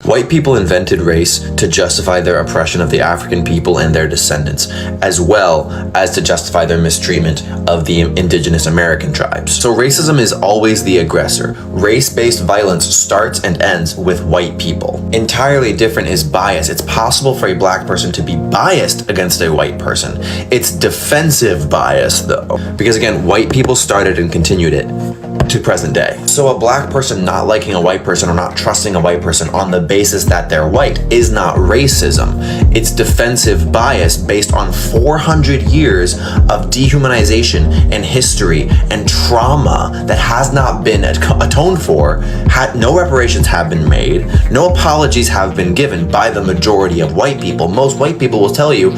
White people invented race to justify their oppression of the African people and their descendants, as well as to justify their mistreatment of the indigenous American tribes. So racism is always the aggressor. Race-based violence starts and ends with white people. Entirely different is bias. It's possible for a black person to be biased against a white person. It's defensive bias, though, because again, white people started and continued it to present day. So a black person not liking a white person or not trusting a white person on the basis that they're white is not racism. It's defensive bias based on 400 years of dehumanization and history and trauma that has not been atoned for. No reparations have been made. No apologies have been given by the majority of white people. Most white people will tell you,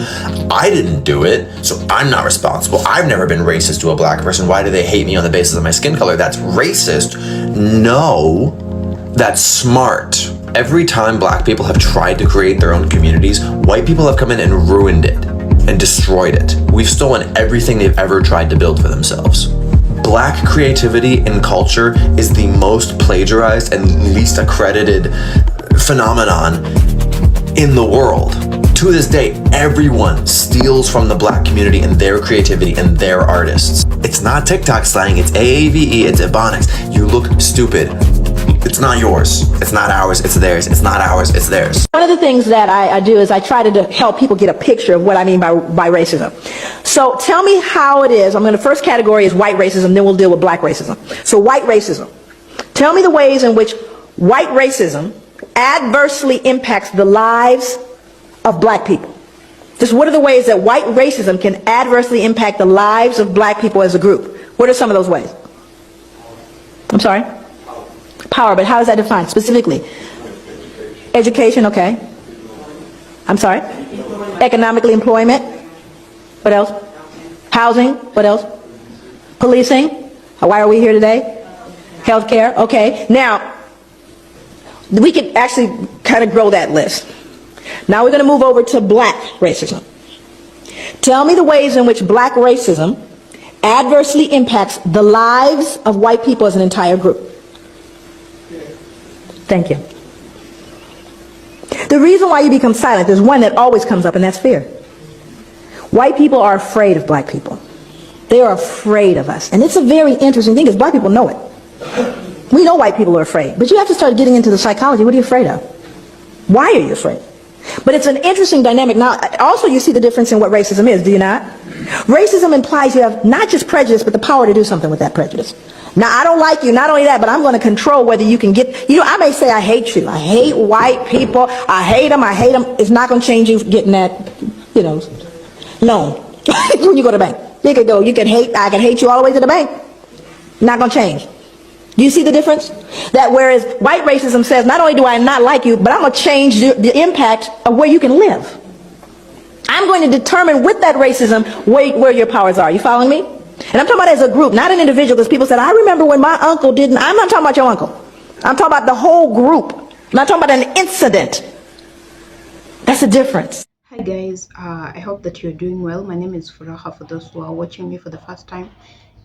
I didn't do it, so I'm not responsible. I've never been racist to a black person. Why do they hate me on the basis of my skin color? That's racist. No, that's smart. Every time black people have tried to create their own communities, white people have come in and ruined it and destroyed it. We've stolen everything they've ever tried to build for themselves. Black creativity and culture is the most plagiarized and least accredited phenomenon in the world. To this day, everyone steals from the black community and their creativity and their artists. It's not TikTok slang, it's AAVE, it's Ebonics. You look stupid. It's not yours. It's not ours, it's theirs. It's not ours, it's theirs. One of the things that I do is I try to help people get a picture of what I mean by racism. So tell me how it is. The first category is white racism, then we'll deal with black racism. So white racism. Tell me the ways in which white racism adversely impacts the lives of black people. Just what are the ways that white racism can adversely impact the lives of black people as a group? What are some of those ways? I'm sorry? Power, but how is that defined specifically? Education, okay. I'm sorry? Economically, employment. What else? Housing, what else? Policing. Why are we here today? Healthcare, okay. Now, we can actually kind of grow that list. Now we're going to move over to black racism. Tell me the ways in which black racism adversely impacts the lives of white people as an entire group. Thank you. The reason why you become silent, there's one that always comes up, and that's fear. White people are afraid of black people. They are afraid of us. And it's a very interesting thing because black people know it. We know white people are afraid. But you have to start getting into the psychology. What are you afraid of? Why are you afraid? But it's an interesting dynamic. Now, also you see the difference in what racism is, do you not? Racism implies you have not just prejudice, but the power to do something with that prejudice. Now, I don't like you, not only that, but I'm going to control whether you can get, I may say I hate you. I hate white people. I hate them. It's not going to change you getting that, loan. When you go to the bank. I can hate you all the way to the bank. Not going to change. Do you see the difference? That whereas white racism says, not only do I not like you, but I'm going to change the impact of where you can live. I'm going to determine with that racism where your powers are. You following me? And I'm talking about as a group, not an individual, because people said, I remember when my uncle didn't. I'm not talking about your uncle. I'm talking about the whole group. I'm not talking about an incident. That's the difference. Hi guys, I hope that you're doing well. My name is Furaha for those who are watching me for the first time.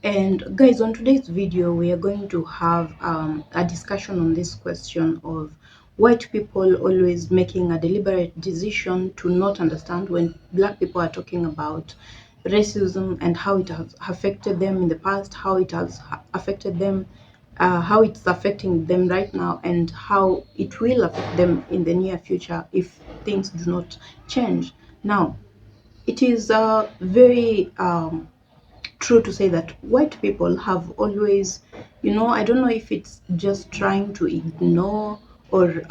And guys, on today's video, we are going to have a discussion on this question of white people always making a deliberate decision to not understand when black people are talking about racism and how it has affected them in the past, how it has affected them, how it's affecting them right now, and how it will affect them in the near future if things do not change. Now, it is very true to say that white people have always, I don't know if it's just trying to ignore or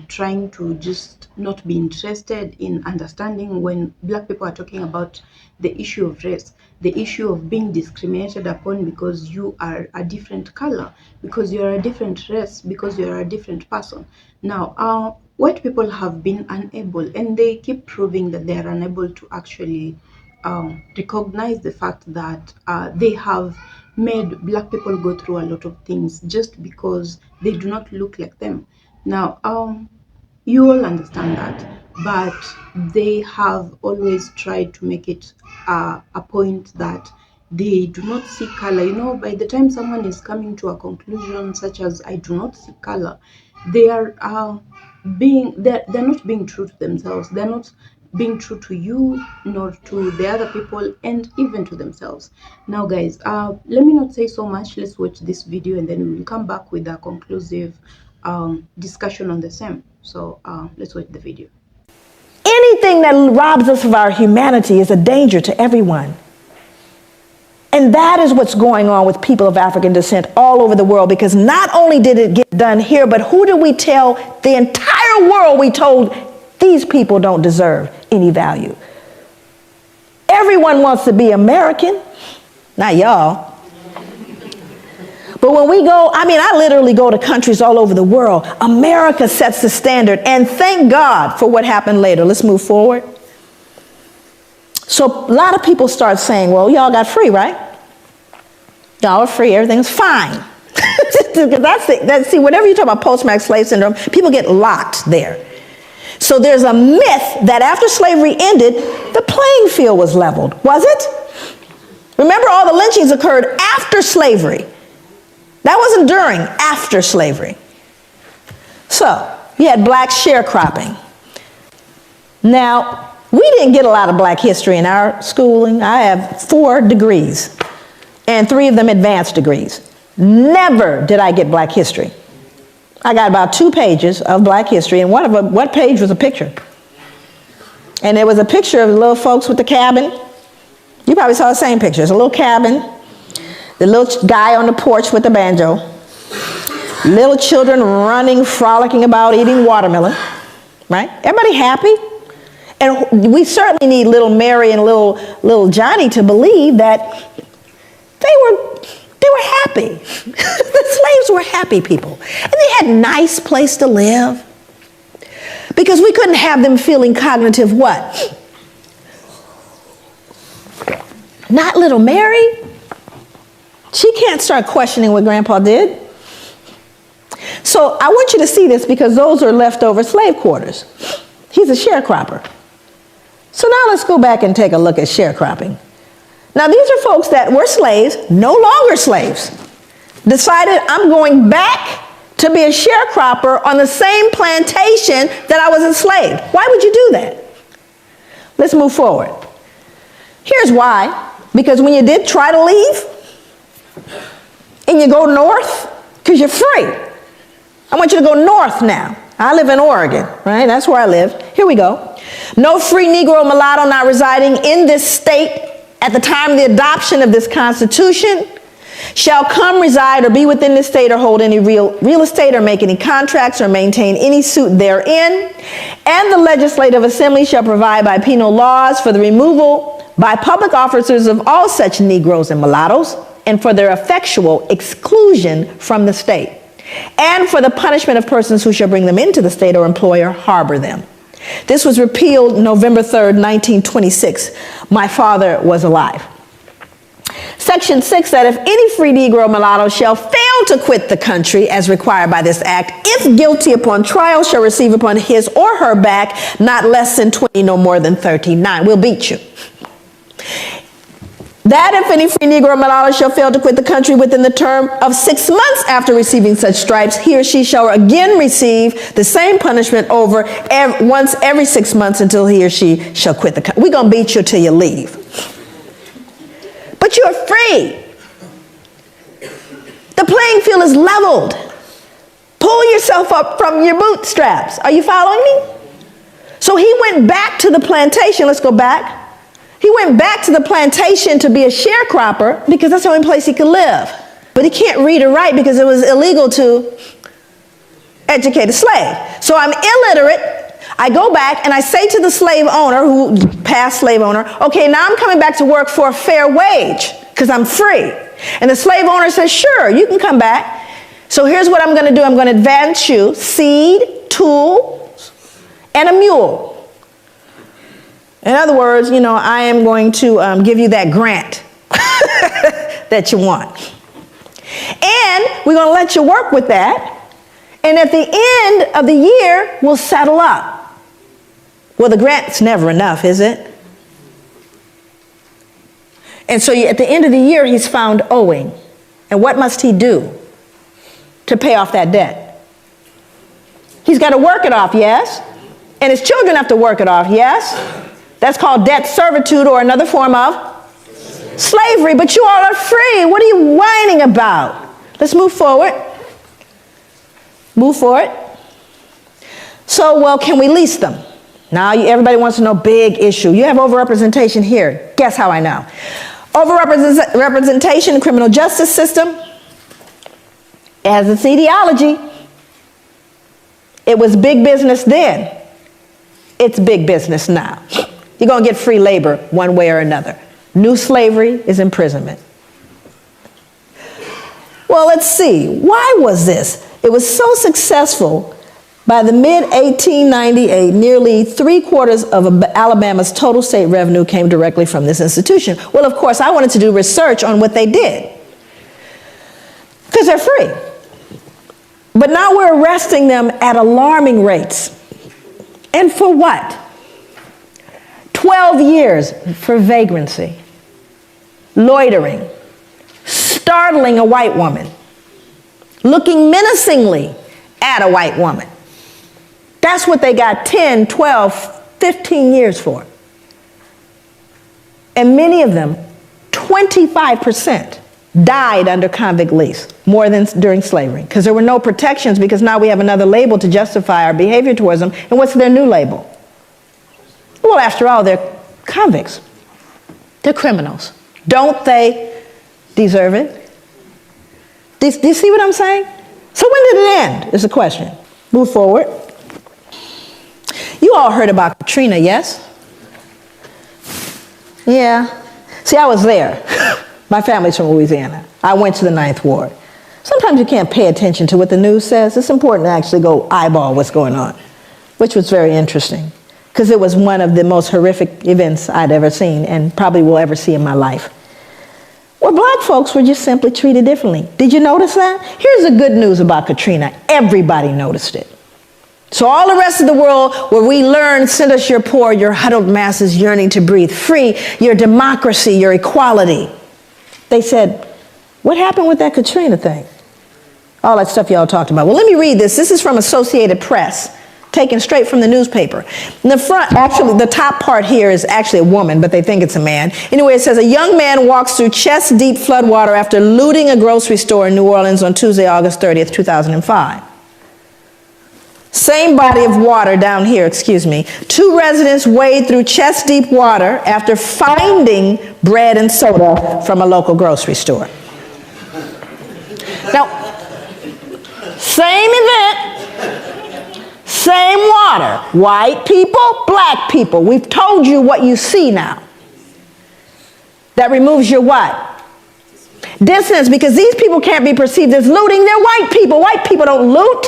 trying to just not be interested in understanding when black people are talking about the issue of race, the issue of being discriminated upon because you are a different color, because you are a different race, because you are a different person. Now, white people have been unable, and they keep proving that they are unable to actually recognize the fact that they have made black people go through a lot of things just because they do not look like them. Now, you all understand that, but they have always tried to make it a point that they do not see color. By the time someone is coming to a conclusion such as I do not see color, they are they're not being true to themselves. They're not being true to you, nor to the other people, and even to themselves. Now guys, let me not say so much. Let's watch this video and then we will come back with a conclusive discussion on the same. So let's watch the video. Anything that robs us of our humanity is a danger to everyone. And that is what's going on with people of African descent all over the world, because not only did it get done here, but who did we tell? The entire world we told these people don't deserve any value. Everyone wants to be American, not y'all. But when we go, I literally go to countries all over the world. America sets the standard, and thank God for what happened later. Let's move forward. So a lot of people start saying, well, y'all got free, right? Y'all are free, everything's fine. See, whenever you talk about post-traumatic slave syndrome, people get locked there. So there's a myth that after slavery ended, the playing field was leveled. Was it? Remember, all the lynchings occurred after slavery. That wasn't during, after slavery. So you had black sharecropping. Now, we didn't get a lot of black history in our schooling. I have 4 degrees, and 3 of them advanced degrees. Never did I get black history. I got about 2 pages of black history, and what page was a picture? And there was a picture of the little folks with the cabin. You probably saw the same picture. It's a little cabin, the little guy on the porch with the banjo, little children running, frolicking about, eating watermelon, right? Everybody happy? And we certainly need little Mary and little Johnny to believe that they were happy. The slaves were happy people. And they had a nice place to live. Because we couldn't have them feeling cognitive what? Not little Mary. She can't start questioning what Grandpa did. So I want you to see this, because those are leftover slave quarters. He's a sharecropper. So now let's go back and take a look at sharecropping. Now these are folks that were slaves, no longer slaves, decided I'm going back to be a sharecropper on the same plantation that I was enslaved. Why would you do that? Let's move forward. Here's why. Because when you did try to leave and you go north, because you're free. I want you to go north now. I live in Oregon, right? That's where I live. Here we go. No free Negro mulatto not residing in this state at the time of the adoption of this Constitution shall come, reside, or be within this state, or hold any real estate, or make any contracts, or maintain any suit therein. And the Legislative Assembly shall provide by penal laws for the removal by public officers of all such Negroes and mulattoes, and for their effectual exclusion from the state, and for the punishment of persons who shall bring them into the state or employ or harbor them. This was repealed November 3rd, 1926. My father was alive. Section 6 said if any free Negro mulatto shall fail to quit the country as required by this act, if guilty upon trial, shall receive upon his or her back not less than 20, no more than 39. We'll beat you. That if any free Negro mulatto shall fail to quit the country within the term of 6 months after receiving such stripes, he or she shall again receive the same punishment once every 6 months until he or she shall quit the country. We're going to beat you till you leave. But you're free. The playing field is leveled. Pull yourself up from your bootstraps. Are you following me? So he went back to the plantation. Let's go back. He went back to the plantation to be a sharecropper because that's the only place he could live. But he can't read or write because it was illegal to educate a slave. So I'm illiterate. I go back and I say to the slave owner, past slave owner, okay, now I'm coming back to work for a fair wage because I'm free. And the slave owner says, sure, you can come back. So here's what I'm going to do. I'm going to advance you seed, tools, and a mule. In other words, I am going to give you that grant that you want. And we're going to let you work with that. And at the end of the year, we'll settle up. Well, the grant's never enough, is it? And so at the end of the year, he's found owing. And what must he do to pay off that debt? He's got to work it off, yes? And his children have to work it off, yes? That's called debt servitude, or another form of slavery. But you all are free. What are you whining about? Let's move forward. Move forward. So, well, can we lease them? Now everybody wants to know, big issue. You have overrepresentation here. Guess how I know? Overrepresentation in the criminal justice system. It has its etiology. It was big business then. It's big business now. You're going to get free labor one way or another. New slavery is imprisonment. Well, let's see. Why was this? It was so successful. By the mid-1898, nearly 3/4 of Alabama's total state revenue came directly from this institution. Well, of course, I wanted to do research on what they did, because they're free. But now we're arresting them at alarming rates. And for what? 12 years for vagrancy, loitering, startling a white woman, looking menacingly at a white woman. That's what they got 10, 12, 15 years for. And many of them, 25%, died under convict lease, more than during slavery, because there were no protections, because now we have another label to justify our behavior towards them. And what's their new label? Well, after all, they're convicts. They're criminals. Don't they deserve it? Do you see what I'm saying? So when did it end, is the question. Move forward. You all heard about Katrina, yes? Yeah. See, I was there. My family's from Louisiana. I went to the 9th Ward. Sometimes you can't pay attention to what the news says. It's important to actually go eyeball what's going on, which was very interesting, because it was one of the most horrific events I'd ever seen and probably will ever see in my life, where black folks were just simply treated differently. Did you notice that? Here's the good news about Katrina. Everybody noticed it. So all the rest of the world, where we learn, send us your poor, your huddled masses yearning to breathe free, your democracy, your equality. They said, what happened with that Katrina thing? All that stuff y'all talked about. Well, let me read this. This is from Associated Press, taken straight from the newspaper. In the front, actually, the top part here is actually a woman, but they think it's a man. Anyway, it says, a young man walks through chest-deep floodwater after looting a grocery store in New Orleans on Tuesday, August 30th, 2005. Same body of water down here, excuse me. 2 residents wade through chest-deep water after finding bread and soda from a local grocery store. Now, same event, same water. White people, black people. We've told you what you see now. That removes your what? Dissonance, because these people can't be perceived as looting. They're white people. White people don't loot.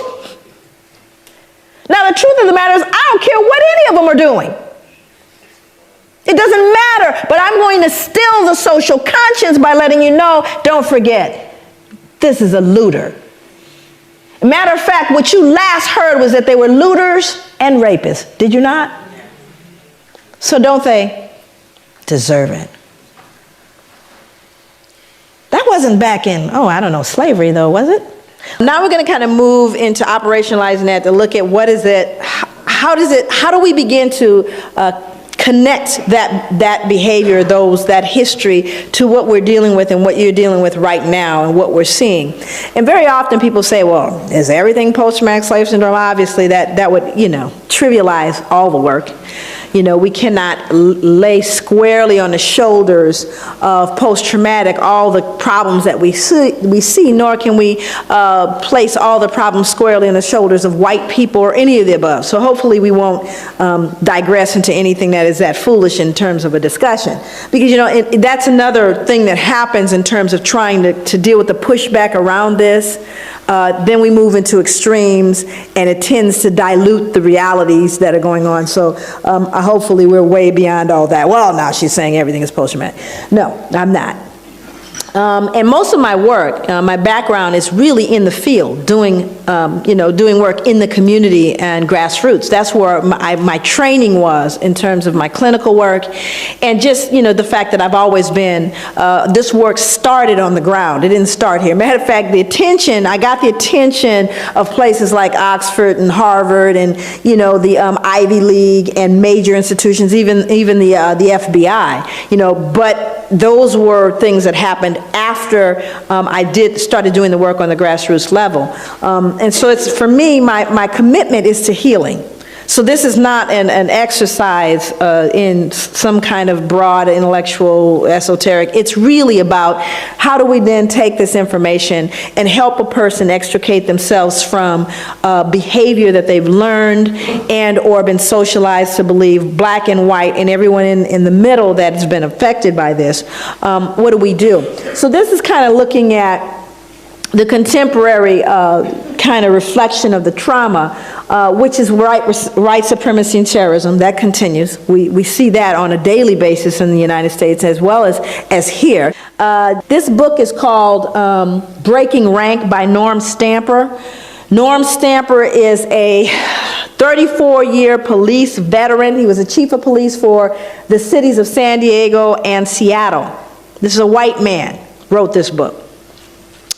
Now, the truth of the matter is, I don't care what any of them are doing. It doesn't matter, but I'm going to still the social conscience by letting you know, don't forget, this is a looter. Matter of fact, what you last heard was that they were looters and rapists. Did you not? So don't they deserve it? That wasn't back in, slavery though, was it? Now we're going to kind of move into operationalizing that to look at what is it, how do we begin to connect that behavior, that history to what we're dealing with and what you're dealing with right now and what we're seeing. And very often people say, well, is everything post-traumatic slave syndrome? Obviously that would, trivialize all the work. We cannot lay squarely on the shoulders of post-traumatic all the problems that we see, nor can we place all the problems squarely on the shoulders of white people or any of the above. So hopefully we won't digress into anything that is that foolish in terms of a discussion. Because, that's another thing that happens in terms of trying to deal with the pushback around this. Then we move into extremes, and it tends to dilute the realities that are going on. So hopefully we're way beyond all that. Well, now she's saying everything is post-traumatic. No, I'm not. And most of my work, my background is really in the field, doing work in the community and grassroots. That's where my training was in terms of my clinical work, and just, the fact that I've always been, this work started on the ground. It didn't start here. Matter of fact, I got the attention of places like Oxford and Harvard and, the Ivy League and major institutions, even the FBI, but those were things that happened after I started doing the work on the grassroots level. And so it's, for me, my commitment is to healing. So this is not an exercise in some kind of broad intellectual esoteric. It's really about how do we then take this information and help a person extricate themselves from behavior that they've learned and or been socialized to believe, black and white, and everyone in the middle that has been affected by this. What do we do? So this is kind of looking at the contemporary kind of reflection of the trauma, which is white supremacy and terrorism. That continues. We see that on a daily basis in the United States as well as here. This book is called Breaking Rank by Norm Stamper. Norm Stamper is a 34-year police veteran. He was a chief of police for the cities of San Diego and Seattle. This is a white man, wrote this book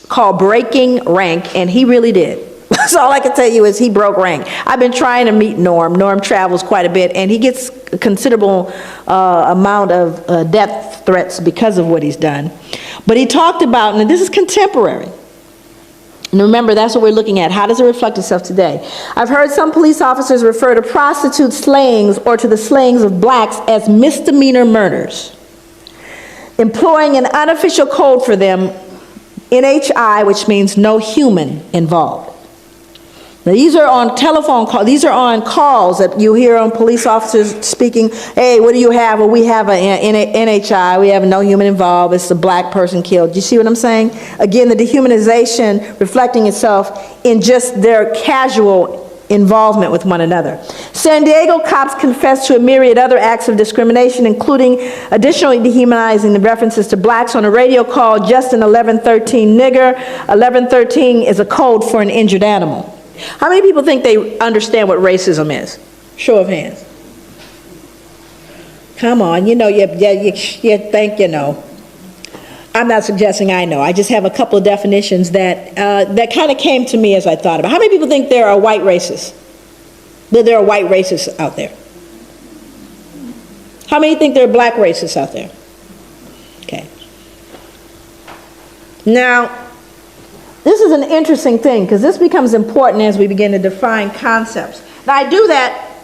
called Breaking Rank, and he really did. So all I can tell you is he broke rank. I've been trying to meet Norm. Norm travels quite a bit, and he gets a considerable amount of death threats because of what he's done. But he talked about, and this is contemporary, and remember, that's what we're looking at. How does it reflect itself today? I've heard some police officers refer to prostitute slayings or to the slayings of blacks as misdemeanor murders, employing an unofficial code for them, NHI, which means no human involved. Now, these are on telephone calls. These are on calls that you hear on police officers speaking, hey, what do you have? Well, we have an NHI. We have no human involved. It's a black person killed. Do you see what I'm saying? Again, the dehumanization reflecting itself in just their casual involvement with one another. San Diego cops confessed to a myriad other acts of discrimination, including additionally dehumanizing the references to blacks on a radio call, Justin 1113 nigger. 1113 is a code for an injured animal. How many people think they understand what racism is? Show of hands. Come on, you think you know. I'm not suggesting I know. I just have a couple of definitions that kind of came to me as I thought about. How many people think there are white racists? That there are white racists out there? How many think there are black racists out there? Okay. Now, this is an interesting thing because this becomes important as we begin to define concepts. Now, I do that.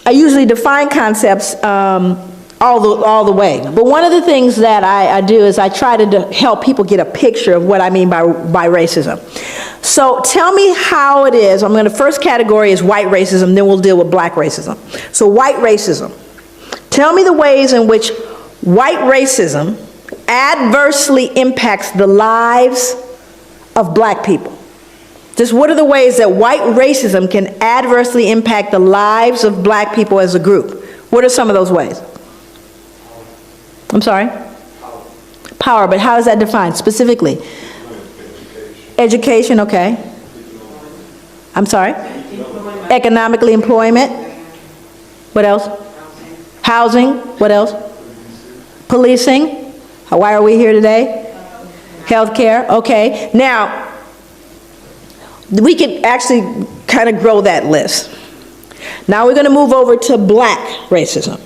I usually define concepts all the way. But one of the things that I do is I try to help people get a picture of what I mean by racism. So tell me how it is. I'm going to, first category is white racism, then we'll deal with black racism. So white racism. Tell me the ways in which white racism adversely impacts the lives of black people. Just what are the ways that white racism can adversely impact the lives of black people as a group? What are some of those ways? I'm sorry? Power, but how is that defined specifically? Education, okay. I'm sorry? Economically, employment. What else? Housing. What else? Policing. Why are we here today? Healthcare, okay. Now, we can actually kind of grow that list. Now we're going to move over to black racism.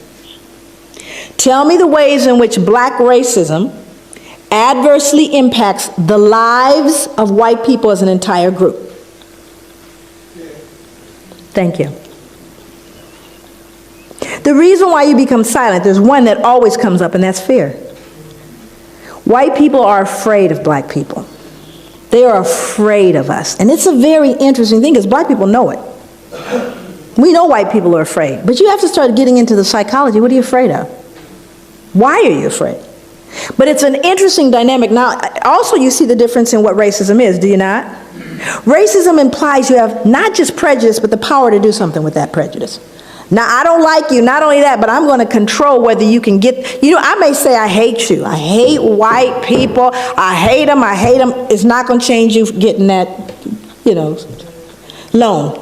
Tell me the ways in which black racism adversely impacts the lives of white people as an entire group. Thank you. The reason why you become silent, there's one that always comes up, and that's fear. White people are afraid of black people. They are afraid of us. And it's a very interesting thing because black people know it. We know white people are afraid, but you have to start getting into the psychology. What are you afraid of? Why are you afraid? But it's an interesting dynamic. Now, also you see the difference in what racism is, do you not? Racism implies you have not just prejudice, but the power to do something with that prejudice. Now, I don't like you, not only that, but I'm going to control whether you can get, I may say I hate you. I hate white people. I hate them. It's not going to change you getting that, loan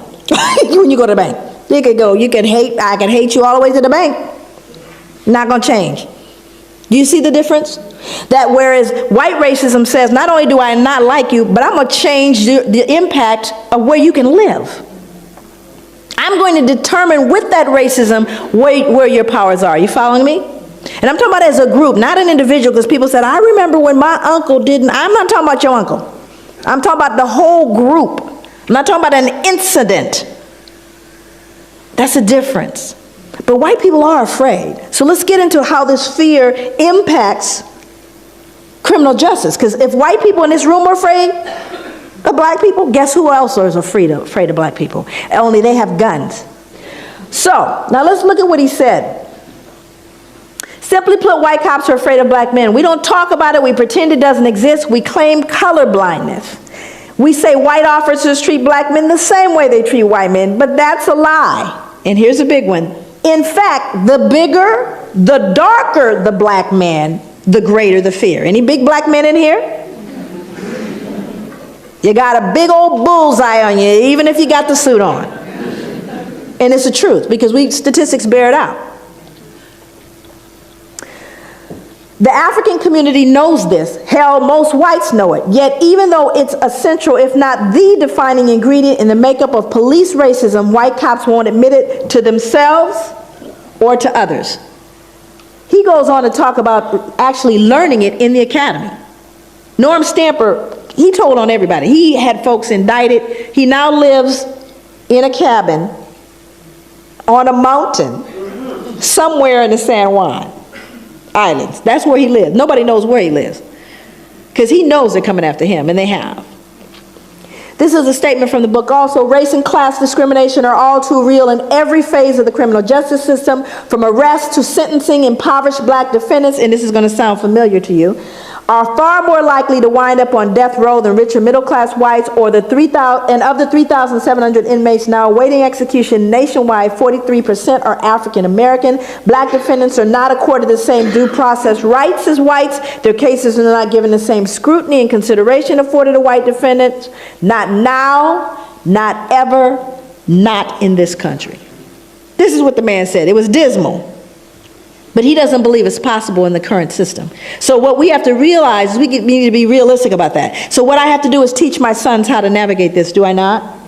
when you go to the bank. I can hate you all the way to the bank. Not going to change. Do you see the difference? That whereas white racism says, not only do I not like you, but I'm going to change the impact of where you can live. I'm going to determine with that racism where your powers are. You following me? And I'm talking about as a group, not an individual, because people said, I remember when my uncle didn't. I'm not talking about your uncle. I'm talking about the whole group. I'm not talking about an incident. That's a difference. But white people are afraid. So let's get into how this fear impacts criminal justice. Because if white people in this room are afraid of black people, guess who else is afraid of black people? Only they have guns. So, now let's look at what he said. Simply put, white cops are afraid of black men. We don't talk about it. We pretend it doesn't exist. We claim color blindness. We say white officers treat black men the same way they treat white men, but that's a lie. And here's a big one. In fact, the bigger, the darker the black man, the greater the fear. Any big black men in here? You got a big old bullseye on you, even if you got the suit on. And it's the truth, because statistics bear it out. The African community knows this. Hell, most whites know it. Yet, even though it's essential, if not the defining ingredient in the makeup of police racism, white cops won't admit it to themselves or to others. He goes on to talk about actually learning it in the academy. Norm Stamper, he told on everybody. He had folks indicted. He now lives in a cabin on a mountain somewhere in the San Juan Islands. That's where he lives. Nobody knows where he lives, because he knows they're coming after him, and they have. This is a statement from the book also. Race and class discrimination are all too real in every phase of the criminal justice system, from arrest to sentencing. Impoverished black defendants, and this is going to sound familiar to you, are far more likely to wind up on death row than richer middle-class whites, or the 3,000, and of the 3,700 inmates now awaiting execution nationwide, 43% are African American. Black defendants are not accorded the same due process rights as whites. Their cases are not given the same scrutiny and consideration afforded to white defendants. Not now, not ever, not in this country. This is what the man said. It was dismal. But he doesn't believe it's possible in the current system. So what we have to realize is we need to be realistic about that. So what I have to do is teach my sons how to navigate this, do I not?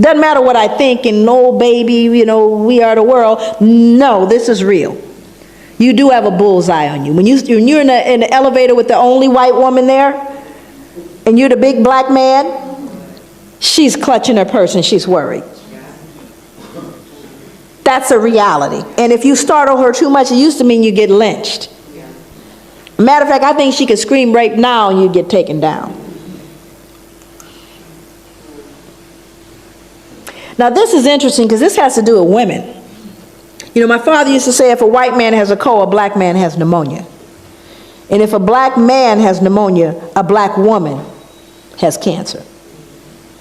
Doesn't matter what I think and no baby, we are the world. No, this is real. You do have a bullseye on you. When you're in the elevator with the only white woman there, and you're the big black man, she's clutching her purse and she's worried. That's a reality. And if you startle her too much, it used to mean you get lynched. Matter of fact, I think she could scream rape now and you'd get taken down. Now this is interesting, because this has to do with women. My father used to say, if a white man has a cold, a black man has pneumonia. And if a black man has pneumonia, a black woman has cancer.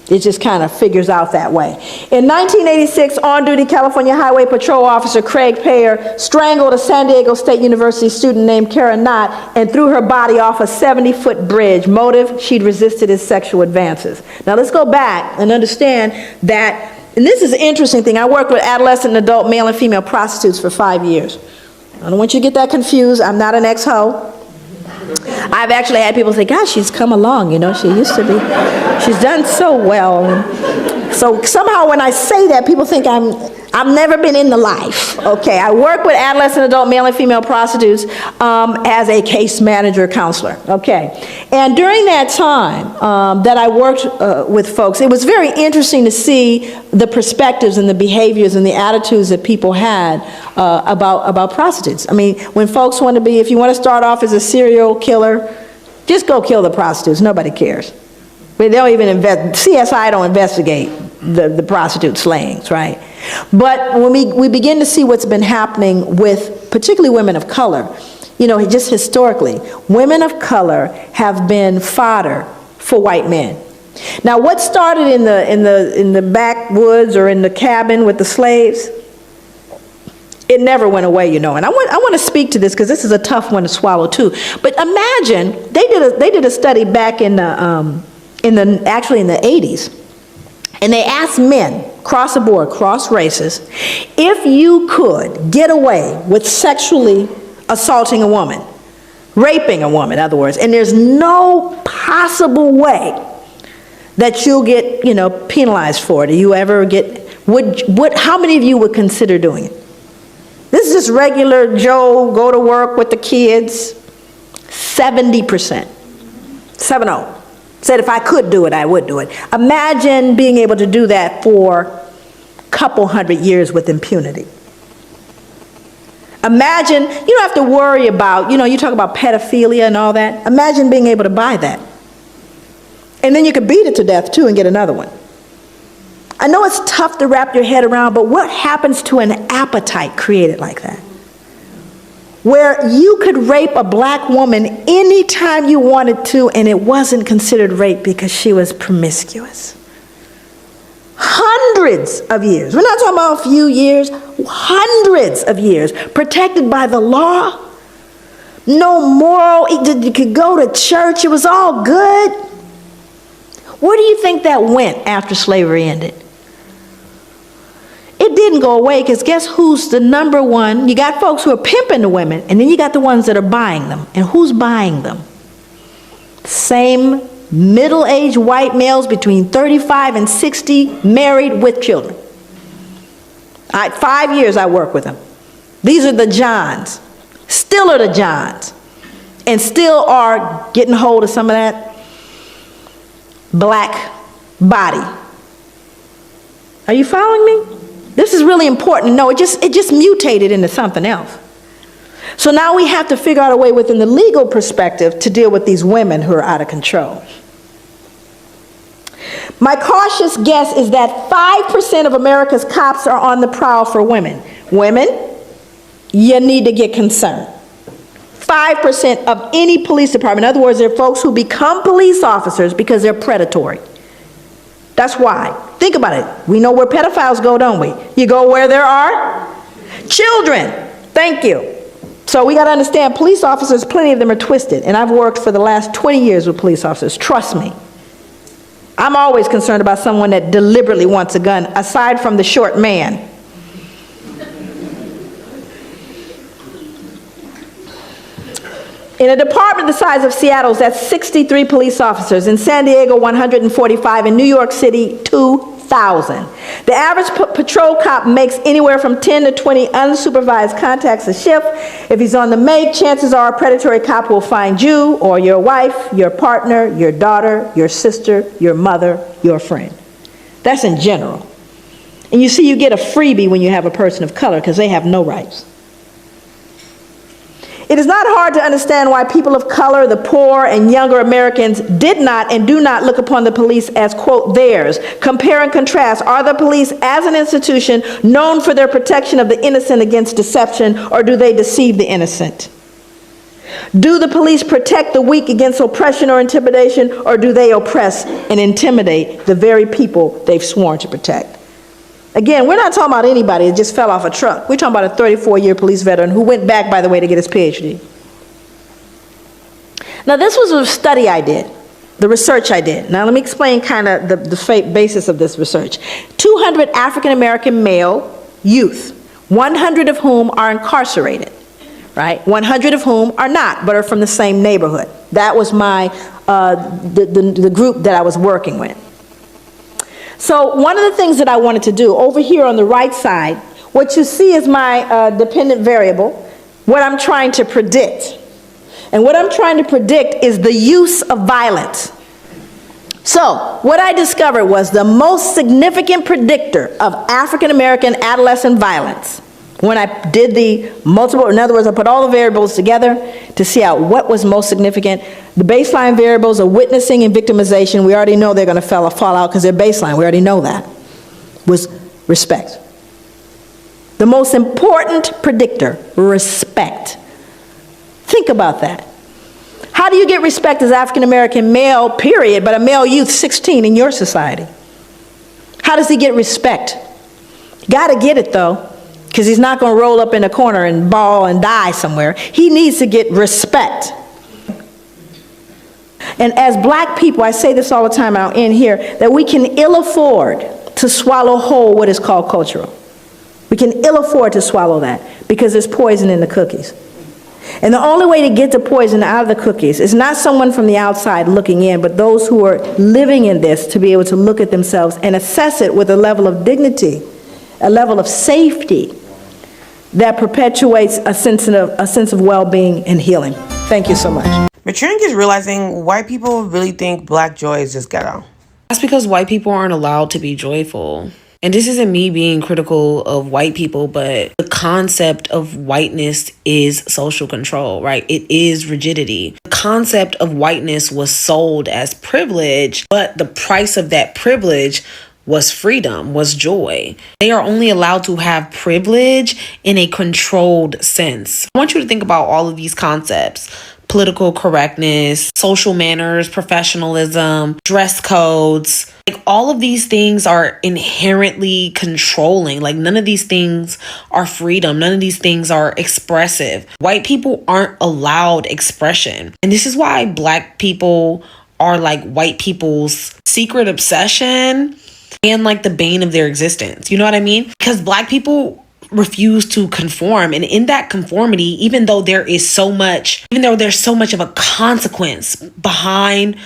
It just kind of figures out that way. In 1986, on-duty California Highway Patrol Officer Craig Payer strangled a San Diego State University student named Karen Knott and threw her body off a 70-foot bridge. Motive, she'd resisted his sexual advances. Now let's go back and understand that, and this is an interesting thing. I worked with adolescent and adult male and female prostitutes for 5 years. I don't want you to get that confused. I'm not an ex-ho. I've actually had people say, gosh, she's come along, she used to be. She's done so well. So somehow when I say that, people think I've never been in the life. Okay, I work with adolescent, adult, male and female prostitutes as a case manager counselor. Okay, and during that time that I worked with folks, it was very interesting to see the perspectives and the behaviors and the attitudes that people had about prostitutes. I mean, when folks want to be, if you want to start off as a serial killer, just go kill the prostitutes. Nobody cares. They don't even CSI don't investigate the prostitute slayings, right? But when we begin to see what's been happening with particularly women of color, just historically, women of color have been fodder for white men. Now, what started in the backwoods or in the cabin with the slaves It never went away, you know. And I want to speak to this because this is a tough one to swallow too. But imagine they did a study back in the 80s, and they asked men cross the board, cross races, if you could get away with sexually assaulting a woman, raping a woman, in other words, and there's no possible way that you'll get, you know, penalized for it. You ever get, how many of you would consider doing it? This is just regular Joe, go to work with the kids. 70%. 70. Said if I could do it, I would do it. Imagine being able to do that for a couple hundred years with impunity. Imagine, you don't have to worry about, you know, you talk about pedophilia and all that. Imagine being able to buy that. And then you could beat it to death too and get another one. I know it's tough to wrap your head around, but what happens to an appetite created like that? Where you could rape a black woman anytime you wanted to, and it wasn't considered rape because she was promiscuous. Hundreds of years. We're not talking about a few years, hundreds of years, protected by the law. No moral, you could go to church, it was all good. Where do you think that went after slavery ended? It didn't go away, because guess who's the number one? You got folks who are pimping the women, and then you got the ones that are buying them. And who's buying them? Same middle-aged white males between 35 and 60, married with children. 5 years I work with them. These are the Johns. Still are the Johns. And still are getting hold of some of that black body. Are you following me? This is really important to know. It just mutated into something else. So now we have to figure out a way within the legal perspective to deal with these women who are out of control. My cautious guess is that 5% of America's cops are on the prowl for women. Women, you need to get concerned. 5% of any police department. In other words, there are folks who become police officers because they're predatory. That's why. Think about it. We know where pedophiles go, don't we? You go where there are children. Thank you. So we got to understand, police officers, plenty of them are twisted. And I've worked for the last 20 years with police officers. Trust me. I'm always concerned about someone that deliberately wants a gun, aside from the short man. In a department the size of Seattle's, that's 63 police officers. In San Diego, 145. In New York City, 2,000. The average patrol cop makes anywhere from 10 to 20 unsupervised contacts a shift. If he's on the make, chances are a predatory cop will find you or your wife, your partner, your daughter, your sister, your mother, your friend. That's in general. And you see, you get a freebie when you have a person of color because they have no rights. It is not hard to understand why people of color, the poor, and younger Americans did not and do not look upon the police as, quote, theirs. Compare and contrast. Are the police as an institution known for their protection of the innocent against deception, or do they deceive the innocent? Do the police protect the weak against oppression or intimidation, or do they oppress and intimidate the very people they've sworn to protect? Again, we're not talking about anybody that just fell off a truck. We're talking about a 34-year police veteran who went back, by the way, to get his PhD. Now, this was a study I did, the research I did. Now, let me explain kind of the basis of this research. 200 African-American male youth, 100 of whom are incarcerated, right? 100 of whom are not, but are from the same neighborhood. That was my, the group that I was working with. So one of the things that I wanted to do, over here on the right side, what you see is my dependent variable, what I'm trying to predict. And what I'm trying to predict is the use of violence. So what I discovered was the most significant predictor of African American adolescent violence. When I did the multiple, in other words, I put all the variables together to see out what was most significant. The baseline variables are witnessing and victimization. We already know they're going to fall out because they're baseline. We already know that. Was respect. The most important predictor, respect. Think about that. How do you get respect as African American male, period, but a male youth 16 in your society? How does he get respect? Got to get it, though. because he's not going to roll up in a corner and bawl and die somewhere. He needs to get respect. And as black people, I say this all the time, I'll end here, that we can ill afford to swallow whole what is called cultural. We can ill afford to swallow that because there's poison in the cookies. And the only way to get the poison out of the cookies is not someone from the outside looking in, but those who are living in this to be able to look at themselves and assess it with a level of dignity, a level of safety that perpetuates a sense of well-being and healing. Thank you so much. Maturing is realizing white people really think black joy is just ghetto. That's because white people aren't allowed to be joyful. And this isn't me being critical of white people, but the concept of whiteness is social control, right? It is rigidity. The concept of whiteness was sold as privilege, but the price of that privilege was freedom, was joy. They are only allowed to have privilege in a controlled sense. I want you to think about all of these concepts: political correctness, social manners, professionalism, dress codes. Like, all of these things are inherently controlling. Like, none of these things are freedom. None of these things are expressive. White people aren't allowed expression. And this is why black people are like white people's secret obsession and like the bane of their existence. You know what I mean? Because black people refuse to conform, and in that conformity, even though there's so much of a consequence behind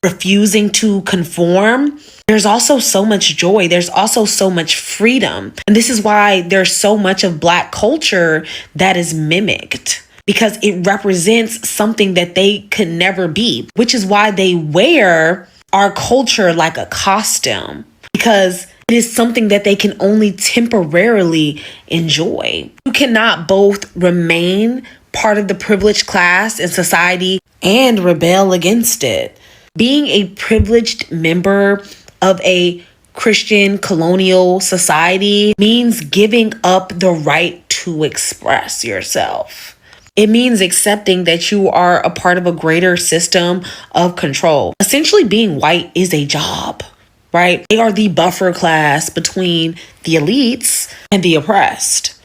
refusing to conform, there's also so much joy. There's also so much freedom. And this is why there's so much of black culture that is mimicked, because it represents something that they could never be, which is why they wear our culture like a costume, because it is something that they can only temporarily enjoy. You cannot both remain part of the privileged class in society and rebel against it. Being a privileged member of a Christian colonial society means giving up the right to express yourself. It means accepting that you are a part of a greater system of control. Essentially, being white is a job, right? They are the buffer class between the elites and the oppressed,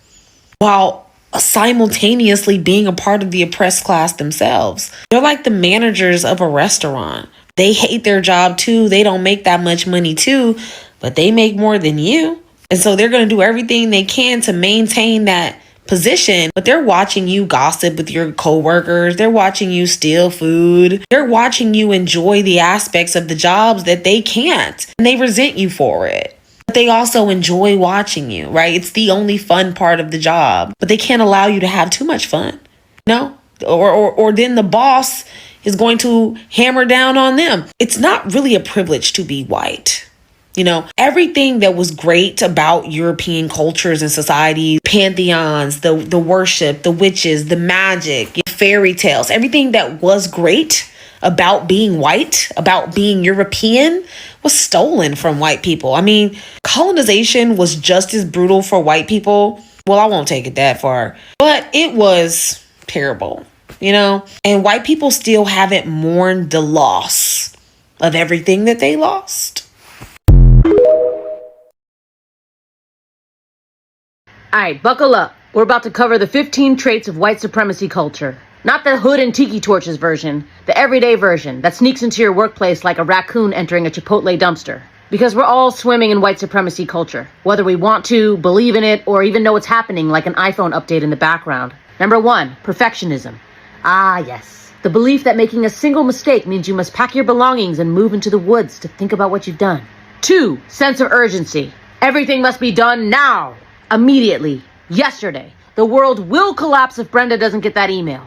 while simultaneously being a part of the oppressed class themselves. They're like the managers of a restaurant. They hate their job too. They don't make that much money too, but they make more than you. And so they're going to do everything they can to maintain that position, but they're watching you gossip with your coworkers. They're watching you steal food. They're watching you enjoy the aspects of the jobs that they can't, and they resent you for it. But they also enjoy watching you, right? It's the only fun part of the job, but they can't allow you to have too much fun. No, or then the boss is going to hammer down on them. It's not really a privilege to be white. You know, everything that was great about European cultures and societies, pantheons, the worship, the witches, the magic, fairy tales, everything that was great about being white, about being European, was stolen from white people. I mean, colonization was just as brutal for white people. Well, I won't take it that far, but it was terrible, you know? And white people still haven't mourned the loss of everything that they lost. All right, buckle up. We're about to cover the 15 traits of white supremacy culture. Not the hood and tiki torches version, the everyday version that sneaks into your workplace like a raccoon entering a Chipotle dumpster. Because we're all swimming in white supremacy culture, whether we want to, believe in it, or even know it's happening like an iPhone update in the background. Number 1, perfectionism. Ah, yes. The belief that making a single mistake means you must pack your belongings and move into the woods to think about what you've done. 2, sense of urgency. Everything must be done now. Immediately. Yesterday. The world will collapse if Brenda doesn't get that email.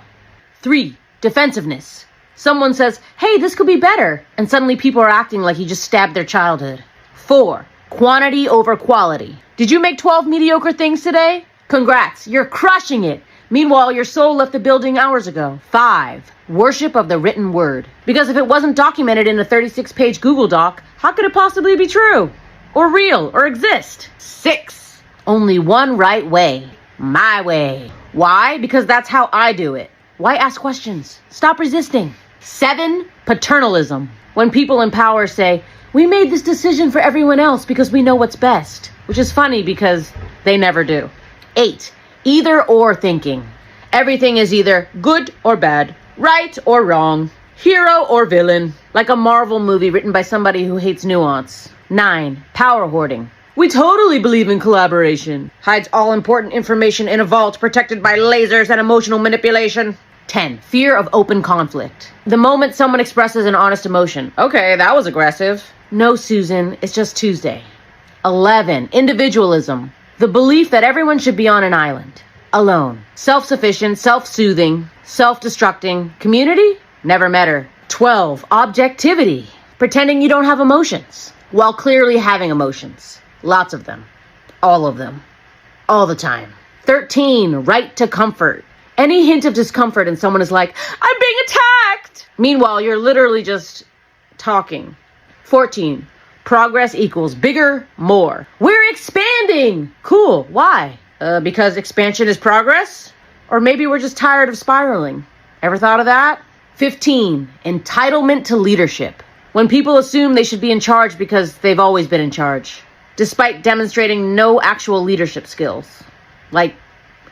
3, defensiveness. Someone says, hey, this could be better. And suddenly people are acting like you just stabbed their childhood. 4, quantity over quality. Did you make 12 mediocre things today? Congrats, you're crushing it. Meanwhile, your soul left the building hours ago. 5, worship of the written word. Because if it wasn't documented in a 36-page Google Doc, how could it possibly be true? Or real, or exist? 6, only one right way. My way. Why? Because that's how I do it. Why ask questions? Stop resisting. 7, paternalism. When people in power say, we made this decision for everyone else because we know what's best. Which is funny because they never do. 8. Either or thinking. Everything is either good or bad, right or wrong, hero or villain, like a Marvel movie written by somebody who hates nuance. 9. Power hoarding. We totally believe in collaboration. Hides all important information in a vault protected by lasers and emotional manipulation. 10. Fear of open conflict. The moment someone expresses an honest emotion. Okay, that was aggressive. No, Susan, it's just Tuesday. 11. Individualism. The belief that everyone should be on an island. Alone. Self-sufficient, self-soothing, self-destructing. Community? Never met her. 12. Objectivity. Pretending you don't have emotions, while clearly having emotions. Lots of them. All of them. All the time. 13. Right to comfort. Any hint of discomfort and someone is like, I'm being attacked! Meanwhile, you're literally just talking. 14. Progress equals bigger, more. We're expanding! Cool. Why? Because expansion is progress? Or maybe we're just tired of spiraling. Ever thought of that? 15. Entitlement to leadership. When people assume they should be in charge because they've always been in charge, despite demonstrating no actual leadership skills. Like,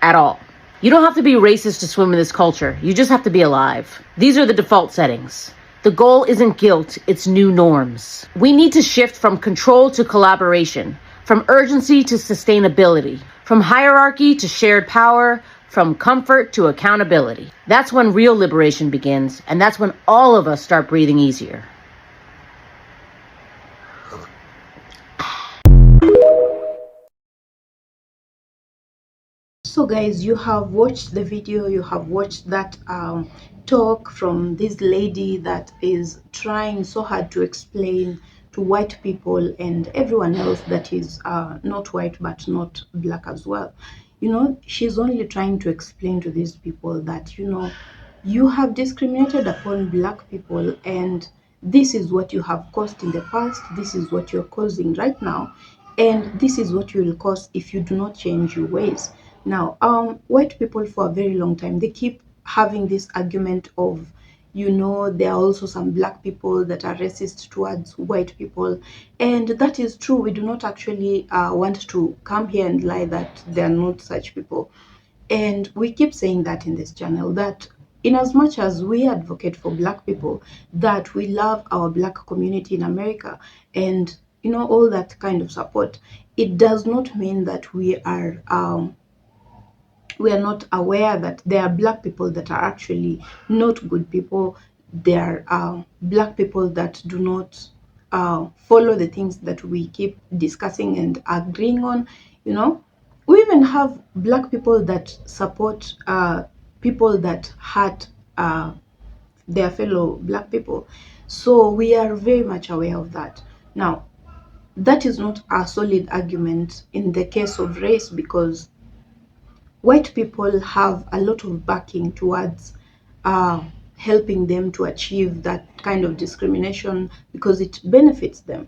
at all. You don't have to be racist to swim in this culture. You just have to be alive. These are the default settings. The goal isn't guilt, it's new norms. We need to shift from control to collaboration, from urgency to sustainability, from hierarchy to shared power, from comfort to accountability. That's when real liberation begins, and that's when all of us start breathing easier. So guys, you have watched the video, you have watched that talk from this lady that is trying so hard to explain to white people and everyone else that is not white but not black as well. You know, she's only trying to explain to these people that, you know, you have discriminated upon black people, and this is what you have caused in the past, this is what you're causing right now, and this is what you will cause if you do not change your ways. Now, white people for a very long time, they keep having this argument of, you know, there are also some black people that are racist towards white people, and that is true. We do not actually want to come here and lie that they are not such people. And we keep saying that in this channel, that in as much as we advocate for black people, that we love our black community in America and, you know, all that kind of support, it does not mean that we are not aware that there are black people that are actually not good people. There are black people that do not follow the things that we keep discussing and agreeing on. You know, we even have black people that support people that hurt their fellow black people. So we are very much aware of that. Now, that is not a solid argument in the case of race, because white people have a lot of backing towards helping them to achieve that kind of discrimination because it benefits them.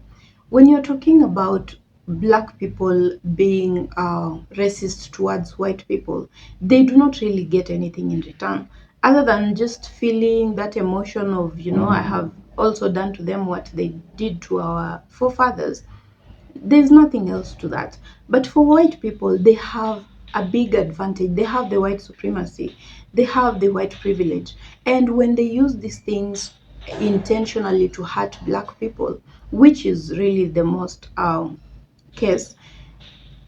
When you're talking about black people being racist towards white people, they do not really get anything in return other than just feeling that emotion of, you know, I have also done to them what they did to our forefathers. There's nothing else to that. But for white people, they have a big advantage. They have the white supremacy, they have the white privilege. And when they use these things intentionally to hurt black people, which is really the most case,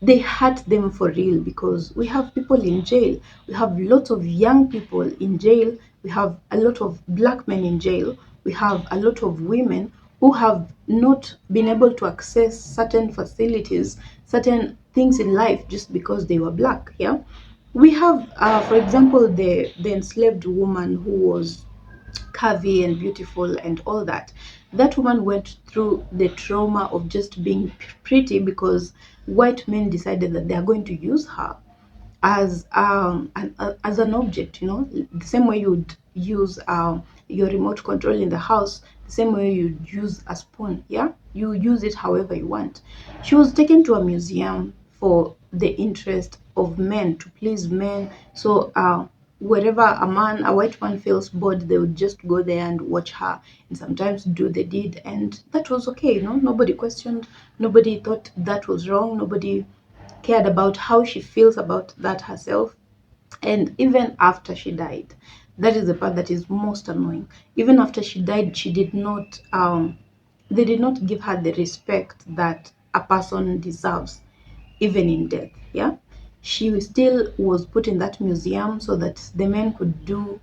they hurt them for real, because we have people in jail, we have lots of young people in jail, we have a lot of black men in jail, we have a lot of women who have not been able to access certain facilities, certain things in life just because they were black. Yeah, we have for example, the enslaved woman who was curvy and beautiful and all that. That woman went through the trauma of just being pretty because white men decided that they are going to use her as an object, you know, the same way you'd use your remote control in the house, the same way you'd use a spoon. Yeah, you use it however you want. She was taken to a museum for the interest of men, to please men. So wherever a white man feels bored, they would just go there and watch her and sometimes do the deed, and that was okay. You know, nobody questioned, nobody thought that was wrong, nobody cared about how she feels about that herself. And even after she died, that is the part that is most annoying. Even after she died, she did not they did not give her the respect that a person deserves, even in death. Yeah, she still was put in that museum so that the men could do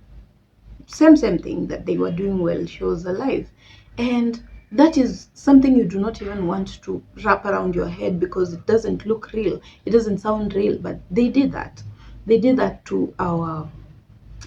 same thing that they were doing while she was alive. And that is something you do not even want to wrap around your head, because it doesn't look real, it doesn't sound real, but they did that. They did that to our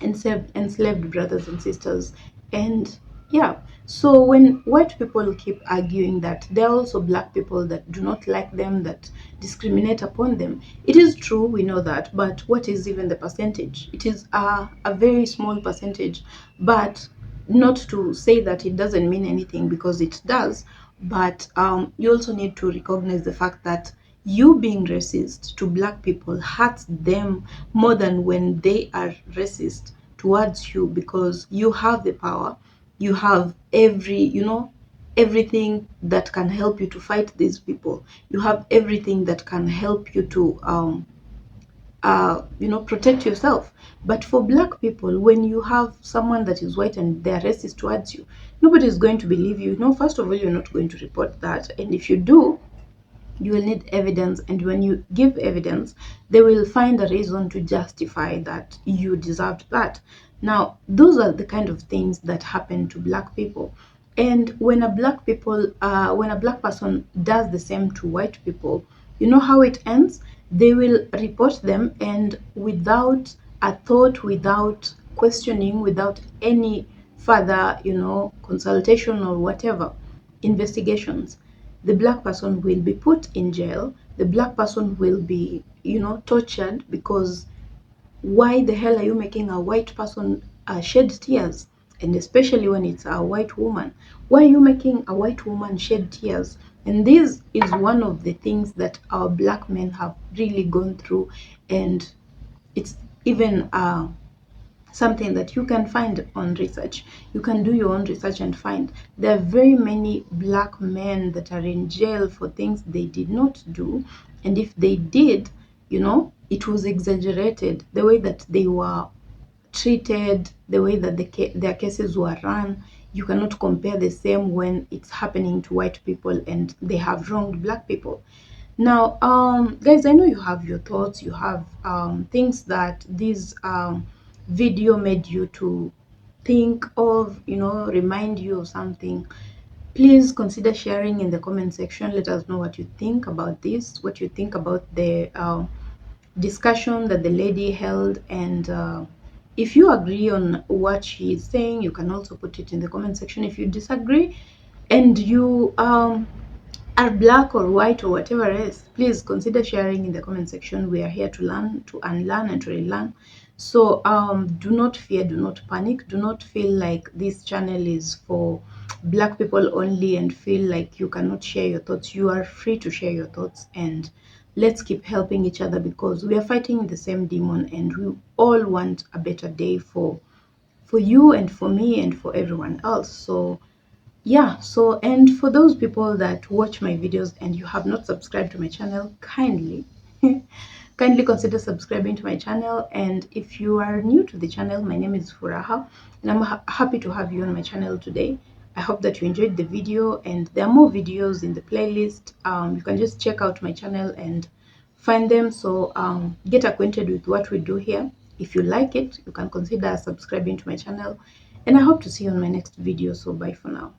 enslaved brothers and sisters. And yeah, so when white people keep arguing that there are also black people that do not like them, that discriminate upon them, it is true, we know that, but what is even the percentage? It is a very small percentage. But not to say that it doesn't mean anything, because it does. But you also need to recognize the fact that you being racist to black people hurts them more than when they are racist towards you, because you have the power, you have everything that can help you to fight these people, you have everything that can help you to protect yourself. But for black people, when you have someone that is white and they're racist towards you, nobody is going to believe you. No, first of all, you're not going to report that, and if you do, you will need evidence. And when you give evidence, they will find a reason to justify that you deserved that. Now, those are the kind of things that happen to black people. And when a black person does the same to white people, you know how it ends? They will report them, and without a thought, without questioning, without any further consultation or whatever investigations, the black person will be put in jail. The black person will be tortured, because why the hell are you making a white person shed tears? And especially when it's a white woman, why are you making a white woman shed tears? And this is one of the things that our black men have really gone through. And it's even something that you can find on research. You can do your own research and find there are very many black men that are in jail for things they did not do. And if they did, it was exaggerated, the way that they were treated, the way that their cases were run. You cannot compare the same when it's happening to white people and they have wronged black people. Now, guys, I know you have your thoughts, you have things that this video made you to think of, remind you of something. Please consider sharing in the comment section. Let us know what you think about this, what you think about the discussion that the lady held. And if you agree on what she is saying, you can also put it in the comment section. If you disagree and you are black or white or whatever else, please consider sharing in the comment section. We are here to learn, to unlearn, and to relearn. So do not fear, do not panic, do not feel like this channel is for black people only and feel like you cannot share your thoughts. You are free to share your thoughts, and let's keep helping each other, because we are fighting the same demon, and we all want a better day for you and for me and for everyone else. So yeah, so and for those people that watch my videos and you have not subscribed to my channel, kindly kindly consider subscribing to my channel. And if you are new to the channel, my name is Furaha, and I'm happy to have you on my channel today. I hope that you enjoyed the video, and there are more videos in the playlist. You can just check out my channel and find them. So get acquainted with what we do here. If you like it, you can consider subscribing to my channel, and I hope to see you on my next video. So bye for now.